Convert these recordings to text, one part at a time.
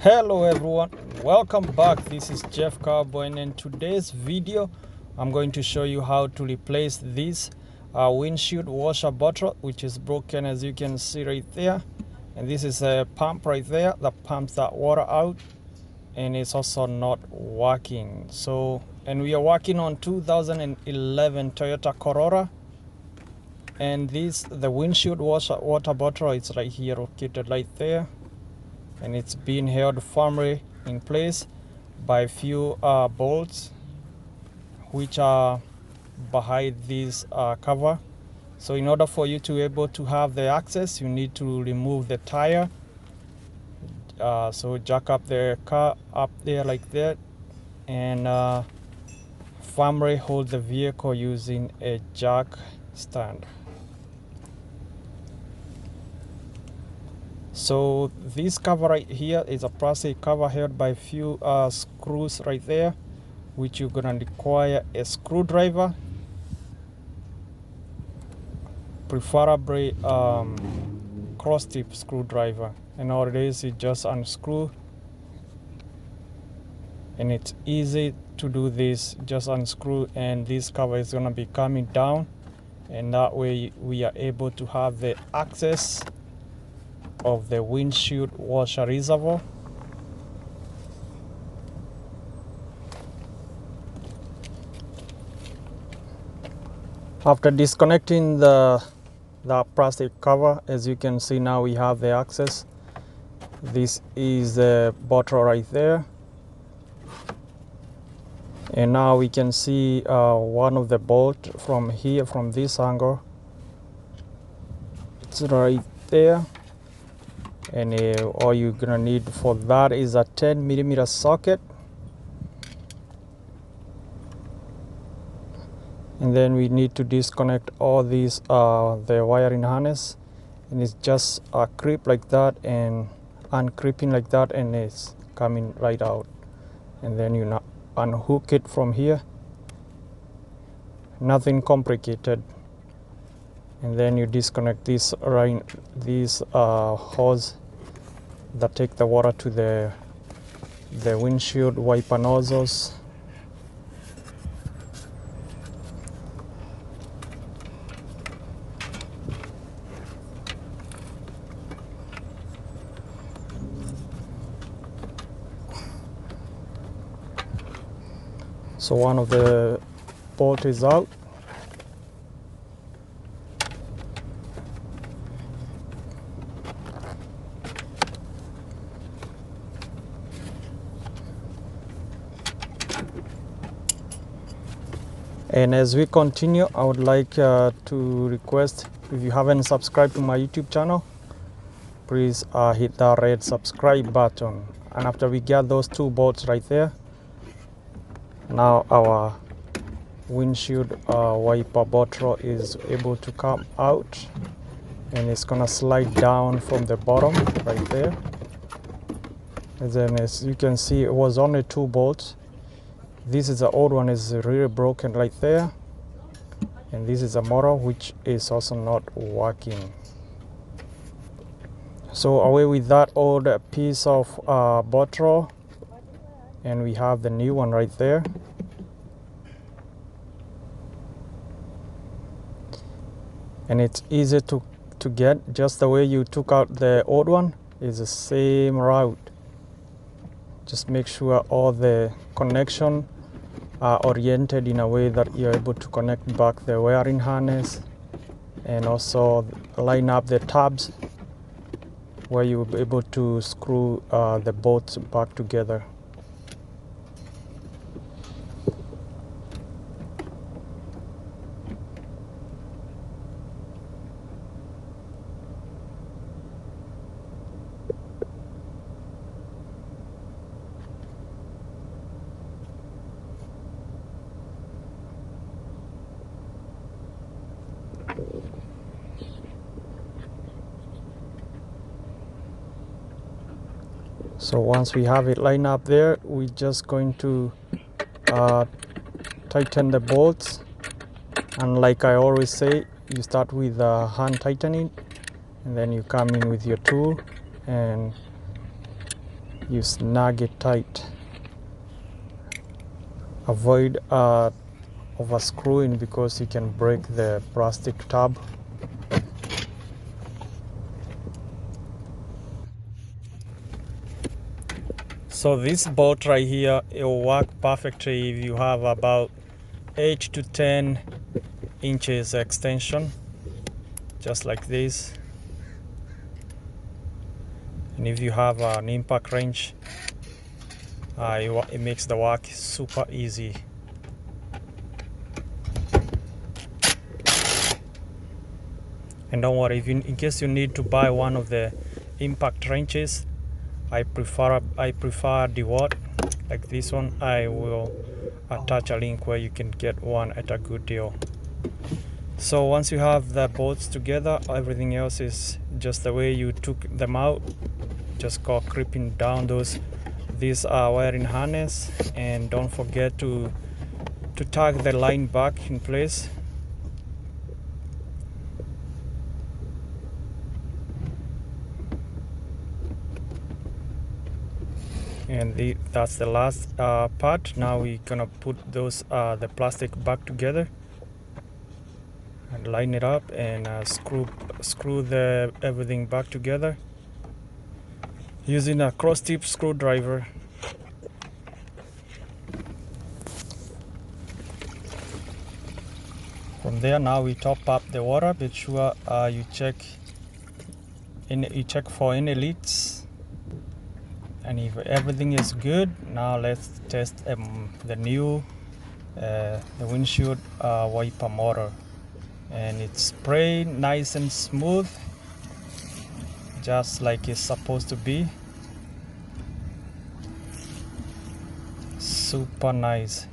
Hello everyone, welcome back. This is Jeff Cowboy, and in today's video I'm going to show you how to replace this windshield washer bottle, which is broken, as you can see right there. And this is a pump right there that pumps that water out, and it's also not working. And we are working on 2011 Toyota Corolla, and the windshield washer water bottle is right here, located right there, and it's being held firmly in place by a few bolts which are behind this cover. So in order for you to be able to have the access, you need to remove the tire. So jack up the car up there like that, and firmly hold the vehicle using a jack stand. So this cover right here is a plastic cover held by a few screws right there, which you're gonna require a screwdriver, preferably cross tip screwdriver. And all it is, you just unscrew, and it's easy to do this. Just unscrew, and this cover is gonna be coming down, and that way we are able to have the access of the windshield washer reservoir. After disconnecting the plastic cover, as you can see, now we have the access. This is the bottle right there, and now we can see one of the bolt from here, from this angle. It's right there, and all you're gonna need for that is a 10mm socket. And then we need to disconnect all these the wiring harness, and it's just a clip like that and unclipping like that, and it's coming right out. And then you unhook it from here, nothing complicated. And then you disconnect this hose that take the water to the windshield wiper nozzles. So one of the bolt is out. And as we continue, I would like to request, if you haven't subscribed to my YouTube channel, please hit that red subscribe button. And after we get those two bolts right there, now our windshield wiper bottle is able to come out, and it's gonna slide down from the bottom right there. And then, as you can see, it was only two bolts. This is the old one, is really broken right there, and this is a motor which is also not working. So away with that old piece of bottle, and we have the new one right there. And it's easy to get, just the way you took out the old one is the same route. Just make sure all the connection are oriented in a way that you're able to connect back the wiring harness, and also line up the tabs where you'll be able to screw the bolts back together. So once we have it lined up there, we're just going to tighten the bolts. And like I always say, you start with hand tightening, and then you come in with your tool and you snag it tight. Avoid overscrewing because you can break the plastic tab. So this bolt right here, it will work perfectly if you have about 8 to 10 inches extension, just like this. And if you have an impact wrench, it makes the work super easy. And don't worry, in case you need to buy one of the impact wrenches, I prefer DeWalt, like this one. I will attach a link where you can get one at a good deal. So once you have the bolts together, everything else is just the way you took them out. Just go creeping down these wiring harness, and don't forget to tag the line back in place. And that's the last part. Now we're gonna put the plastic back together and line it up and screw everything back together using a cross tip screwdriver. From there, now we top up the water. Make sure you check for any leaks. And if everything is good, now let's test the new the windshield wiper motor. And it's spray nice and smooth, just like it's supposed to be. Super nice.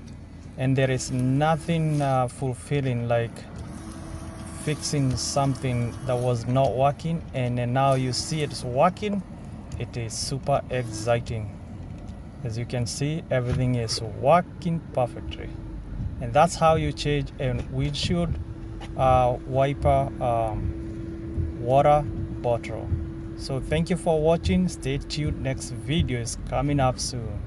And there is nothing fulfilling like fixing something that was not working, and then now you see it's working. It is super exciting. As you can see, everything is working perfectly. And that's how you change a windshield wiper water bottle. So thank you for watching. Stay tuned, next video is coming up soon.